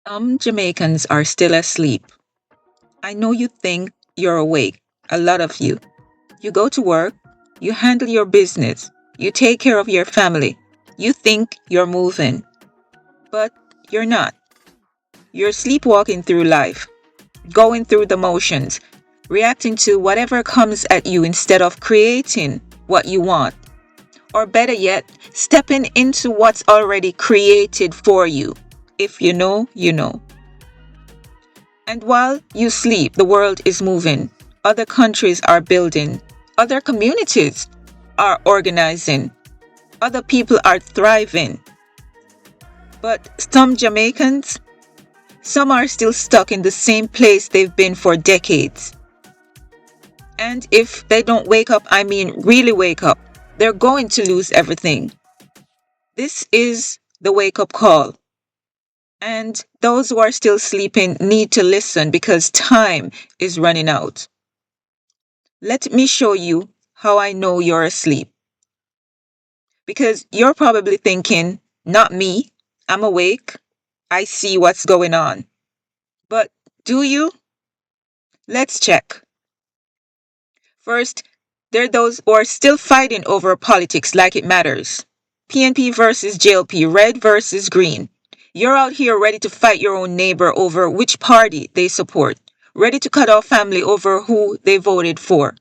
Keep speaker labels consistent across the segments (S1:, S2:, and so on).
S1: Jamaicans are still asleep. I know you think you're awake, a lot of you. You go to work, you handle your business, you take care of your family. You think you're moving, but you're not. You're sleepwalking through life, going through the motions, reacting to whatever comes at you instead of creating what you want. Or better yet, stepping into what's already created for you. If you know, you know. And while you sleep, the world is moving. Other countries are building. Other communities are organizing. Other people are thriving. But some Jamaicans, some are still stuck in the same place they've been for decades. And if they don't wake up, I mean really wake up, they're going to lose everything. This is the wake up call. And those who are still sleeping need to listen because time is running out. Let me show you how I know you're asleep. Because you're probably thinking, not me, I'm awake, I see what's going on. But do you? Let's check. First, there are those who are still fighting over politics like it matters. PNP versus JLP, red versus green. You're out here ready to fight your own neighbor over which party they support, ready to cut off family over who they voted for.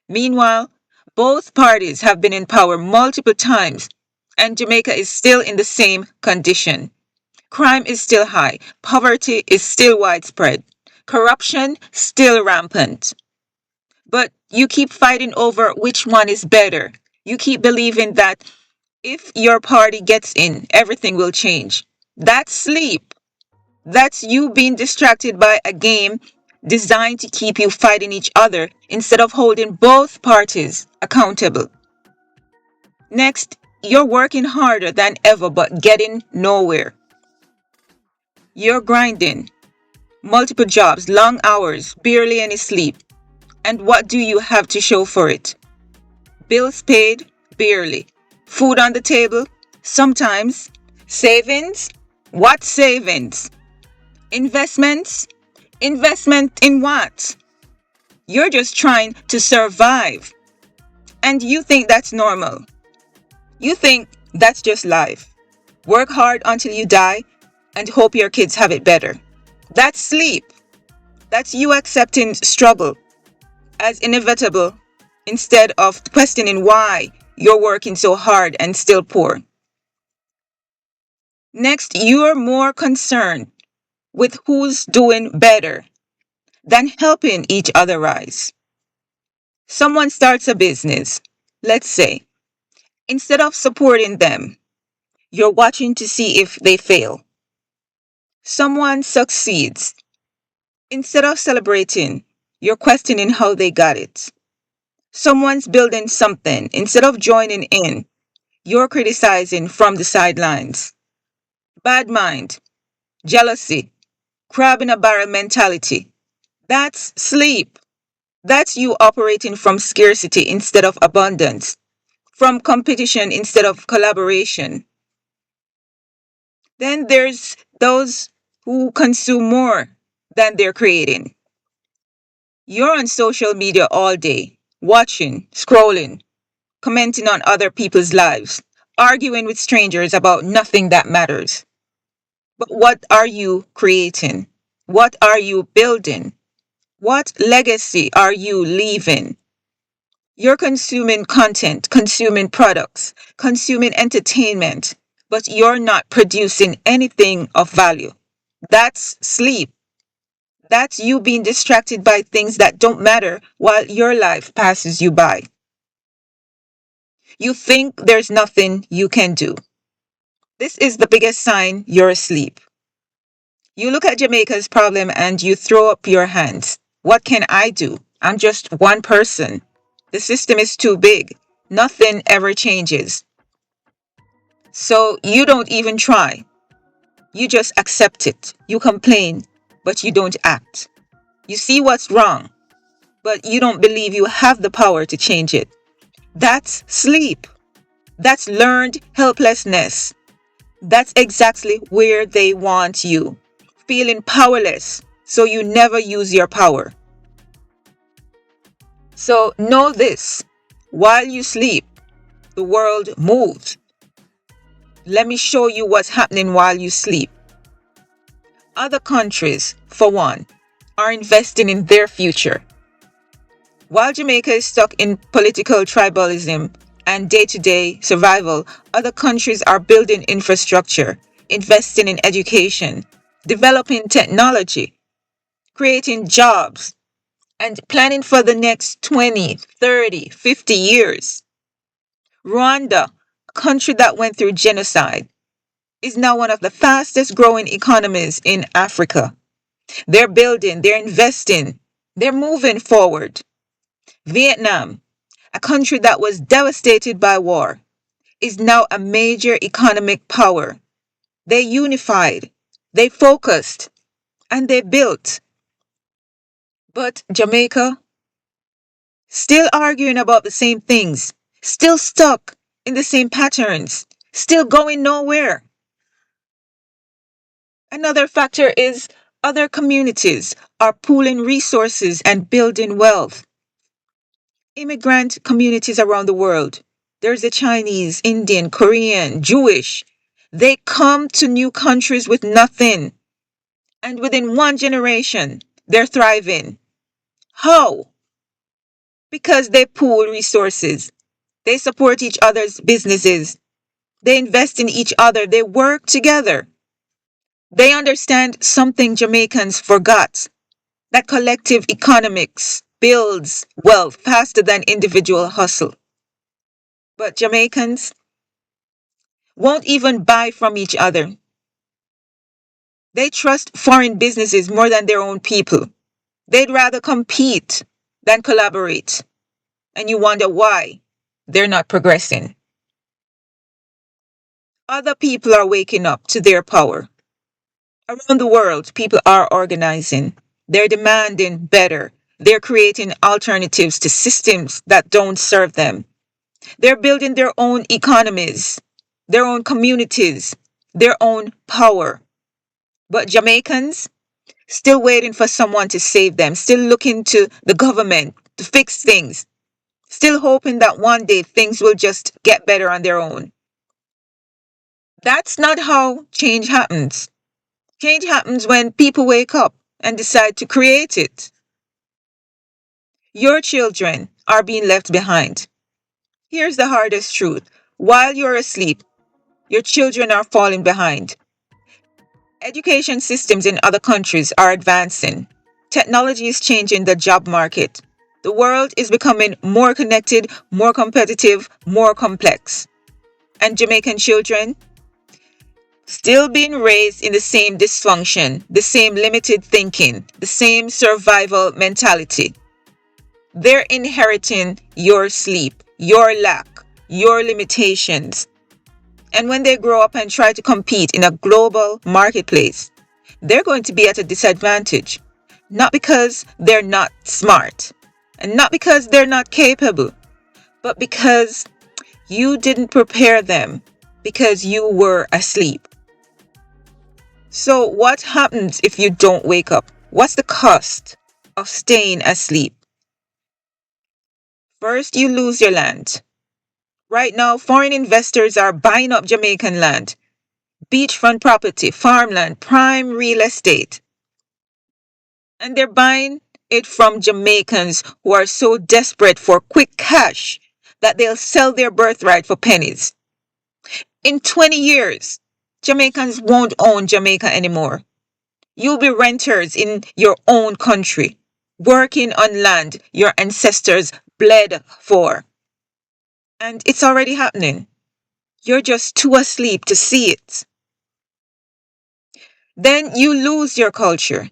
S1: Meanwhile, both parties have been in power multiple times, and Jamaica is still in the same condition. Crime is still high, poverty is still widespread, corruption still rampant. But you keep fighting over which one is better. You keep believing that if your party gets in, everything will change. That's sleep. That's you being distracted by a game designed to keep you fighting each other instead of holding both parties accountable. Next, you're working harder than ever but getting nowhere. You're grinding, multiple jobs, long hours, barely any sleep. And what do you have to show for it? Bills paid? Barely. Food on the table? Sometimes. Savings? What savings? Investments? Investment in what? You're just trying to survive. And you think that's normal. You think that's just life. Work hard until you die and hope your kids have it better. That's sleep. That's you accepting struggle as inevitable instead of questioning why you're working so hard and still poor. Next, you're more concerned with who's doing better than helping each other rise. Someone starts a business, let's say. Instead of supporting them, you're watching to see if they fail. Someone succeeds. Instead of celebrating, you're questioning how they got it. Someone's building something. Instead of joining in, you're criticizing from the sidelines. Bad mind, jealousy, crab in a barrel mentality. That's sleep. That's you operating from scarcity instead of abundance, from competition instead of collaboration. Then there's those who consume more than they're creating. You're on social media all day, watching, scrolling, commenting on other people's lives, arguing with strangers about nothing that matters. But what are you creating? What are you building? What legacy are you leaving? You're consuming content, consuming products, consuming entertainment, but you're not producing anything of value. That's sleep. That's you being distracted by things that don't matter while your life passes you by. You think there's nothing you can do. This is the biggest sign you're asleep. You look at Jamaica's problem and you throw up your hands. What can I do? I'm just one person. The system is too big. Nothing ever changes. So you don't even try. You just accept it. You complain, but you don't act. You see what's wrong, but you don't believe you have the power to change it. That's sleep. That's learned helplessness. That's exactly where they want you. feeling powerless, so you never use your power. So know this: while you sleep, the world moves. Let me show you what's happening while you sleep. Other countries, for one, are investing in their future. While Jamaica is stuck in political tribalism and day-to-day survival, other countries are building infrastructure, investing in education, developing technology, creating jobs, and planning for the next 20, 30, 50 years. Rwanda, a country that went through genocide, is now one of the fastest growing economies in Africa. They're building, they're investing, they're moving forward. Vietnam, a country that was devastated by war, is now a major economic power. They unified, they focused, and they built. But Jamaica, still arguing about the same things, still stuck in the same patterns, still going nowhere. Another factor is other communities are pooling resources and building wealth. Immigrant communities around the world, there's the Chinese, Indian, Korean, Jewish. They come to new countries with nothing. And within one generation, they're thriving. How? Because they pool resources. They support each other's businesses. They invest in each other. They work together. They understand something Jamaicans forgot, that collective economics builds wealth faster than individual hustle. But Jamaicans won't even buy from each other. They trust foreign businesses more than their own people. They'd rather compete than collaborate. And you wonder why they're not progressing. Other people are waking up to their power. Around the world, people are organizing. They're demanding better. They're creating alternatives to systems that don't serve them. They're building their own economies, their own communities, their own power. But Jamaicans, still waiting for someone to save them, still looking to the government to fix things, still hoping that one day things will just get better on their own. That's not how change happens. Change happens when people wake up and decide to create it. Your children are being left behind. Here's the hardest truth. While you're asleep, your children are falling behind. Education systems in other countries are advancing. Technology is changing the job market. The world is becoming more connected, more competitive, more complex. And Jamaican children, still being raised in the same dysfunction, the same limited thinking, the same survival mentality. They're inheriting your sleep, your lack, your limitations. And when they grow up and try to compete in a global marketplace, they're going to be at a disadvantage. Not because they're not smart, and not because they're not capable, but because you didn't prepare them, because you were asleep. So what happens if you don't wake up? What's the cost of staying asleep? First, you lose your land. Right now, foreign investors are buying up Jamaican land, beachfront property, farmland, prime real estate. And they're buying it from Jamaicans who are so desperate for quick cash that they'll sell their birthright for pennies. In 20 years, Jamaicans won't own Jamaica anymore. You'll be renters in your own country, working on land your ancestors bled for. And it's already happening. You're just too asleep to see it. Then you lose your culture.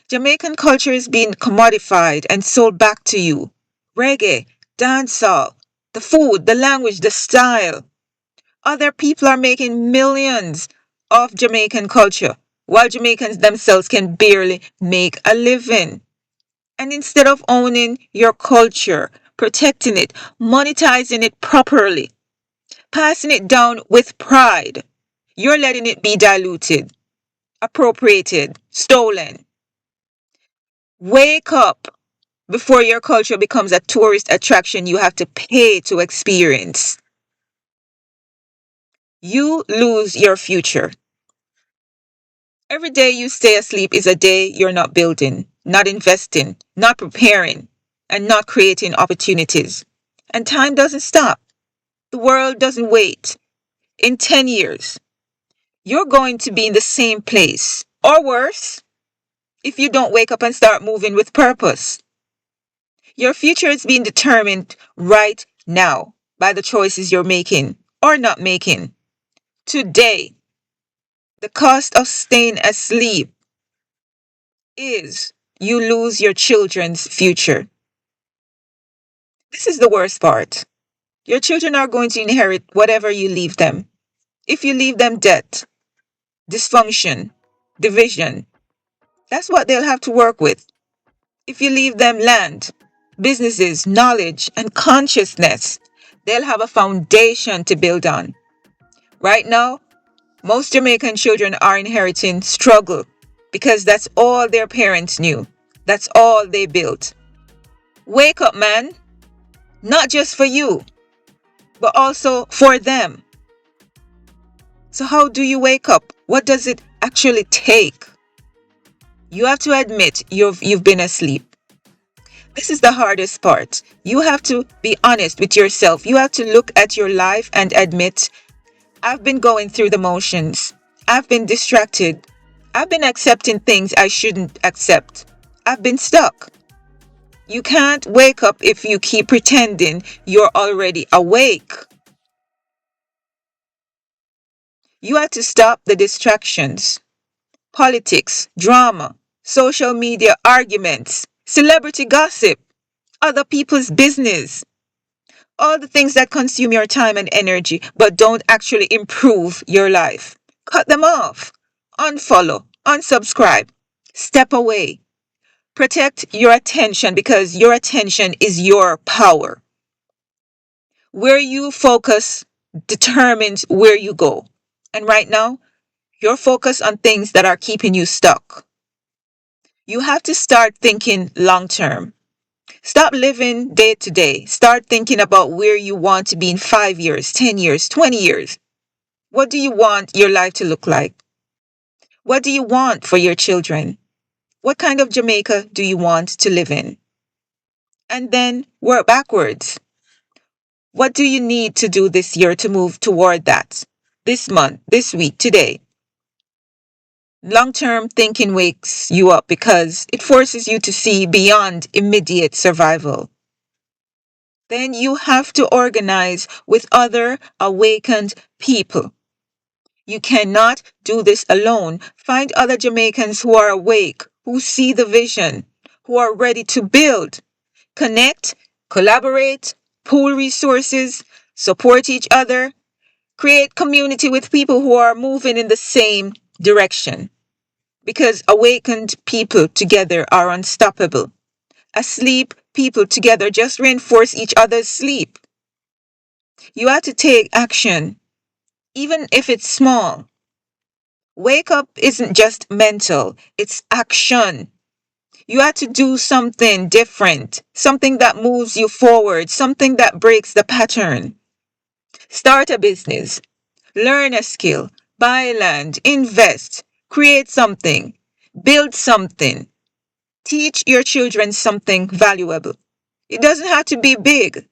S1: Jamaican culture is being commodified and sold back to you. Reggae, dancehall, the food, the language, the style. Other people are making millions off Jamaican culture, while Jamaicans themselves can barely make a living. And instead of owning your culture, protecting it, monetizing it properly, passing it down with pride, you're letting it be diluted. appropriated, stolen. Wake up before your culture becomes a tourist attraction you have to pay to experience. You lose your future. Every day you stay asleep is a day you're not building, not investing, not preparing, and not creating opportunities. And time doesn't stop. The world doesn't wait. In 10 years, you're going to be in the same place, or worse, if you don't wake up and start moving with purpose. Your future is being determined right now by the choices you're making or not making. Today, the cost of staying asleep is you lose your children's future. This is the worst part. Your children are going to inherit whatever you leave them. If you leave them debt, dysfunction, division, that's what they'll have to work with. If you leave them land, businesses, knowledge, and consciousness, they'll have a foundation to build on. Right now, most Jamaican children are inheriting struggle because that's all their parents knew. That's all they built. Wake up, man. Not just for you, but also for them. So how do you wake up? What does it actually take? You have to admit you've been asleep. This is the hardest part. You have to be honest with yourself. You have to look at your life and admit, I've been going through the motions. I've been distracted. I've been accepting things I shouldn't accept. I've been stuck. You can't wake up if you keep pretending you're already awake. You have to stop the distractions. Politics, drama, social media arguments, celebrity gossip, other people's business. All the things that consume your time and energy but don't actually improve your life. Cut them off. Unfollow. Unsubscribe. Step away. Protect your attention because your attention is your power. Where you focus determines where you go. And right now, you're focused on things that are keeping you stuck. You have to start thinking long term. Stop living day to day. Start thinking about where you want to be in 5 years, 10 years, 20 years. What do you want your life to look like? What do you want for your children? What kind of Jamaica do you want to live in? And then work backwards. What do you need to do this year to move toward that? This month, this week, today. Long-term thinking wakes you up because it forces you to see beyond immediate survival. Then you have to organize with other awakened people. You cannot do this alone. Find other Jamaicans who are awake, who see the vision, who are ready to build. Connect, collaborate, pool resources, support each other, create community with people who are moving in the same direction. Because awakened people together are unstoppable. Asleep people together just reinforce each other's sleep. You have to take action, even if it's small. Wake up isn't just mental, it's action. You have to do something different, something that moves you forward, something that breaks the pattern. Start a business, learn a skill, buy land, invest, create something, build something. Teach your children something valuable. It doesn't have to be big.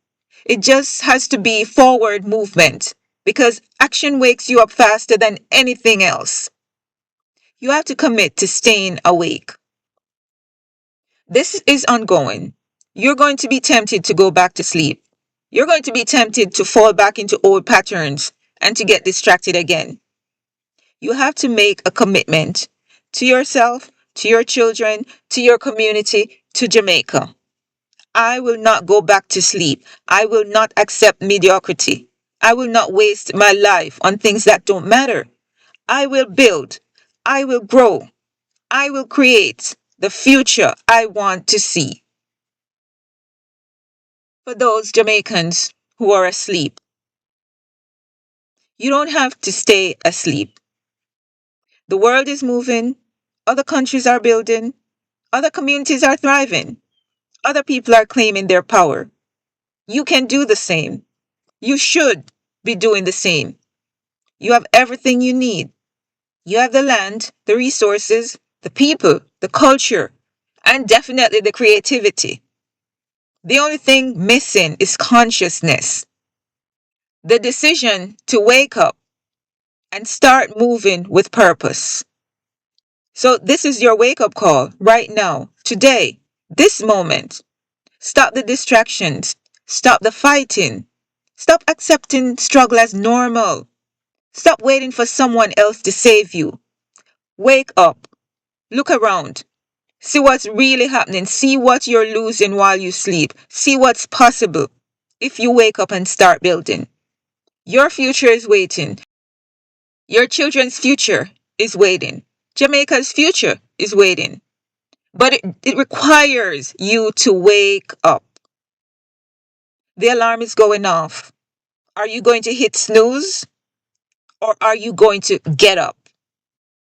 S1: It just has to be forward movement because action wakes you up faster than anything else. You have to commit to staying awake. This is ongoing. You're going to be tempted to go back to sleep. You're going to be tempted to fall back into old patterns and to get distracted again. You have to make a commitment to yourself, to your children, to your community, to Jamaica. I will not go back to sleep. I will not accept mediocrity. I will not waste my life on things that don't matter. I will build. I will grow. I will create the future I want to see. For those Jamaicans who are asleep, you don't have to stay asleep. The world is moving, other countries are building, other communities are thriving, other people are claiming their power. You can do the same. You should be doing the same. You have everything you need. You have the land, the resources, the people, the culture, and definitely the creativity. The only thing missing is consciousness. The decision to wake up and start moving with purpose. So, this is your wake up call right now, today, this moment. Stop the distractions. Stop the fighting. Stop accepting struggle as normal. Stop waiting for someone else to save you. Wake up. Look around. See what's really happening. See what you're losing while you sleep. See what's possible if you wake up and start building. Your future is waiting. Your children's future is waiting. Jamaica's future is waiting. But it requires you to wake up. The alarm is going off. Are you going to hit snooze or are you going to get up?